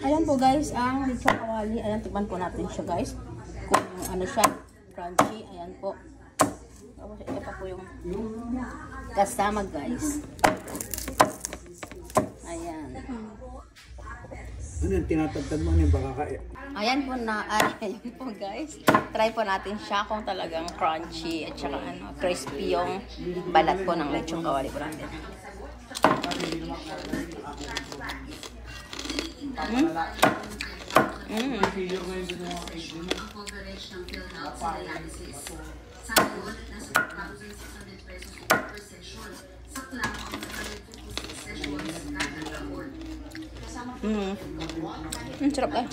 Ayan po guys, ang lechon kawali. Ayan, tikman po natin siya guys. Kung ano siya, crunchy. Ayan po. Tapos ito pa po yung kasama guys. Ayan. Ano yung tinatagtag mo yung baka kaya? Ayan po na, ayan po guys. Try po natin siya kung talagang crunchy at saka ano, crispy yung balat po ng lechon kawali po natin. Sarap eh.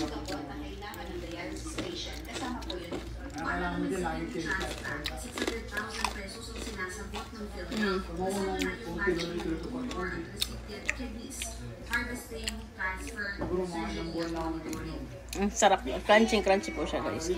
Sarap. Crunchy po siya guys.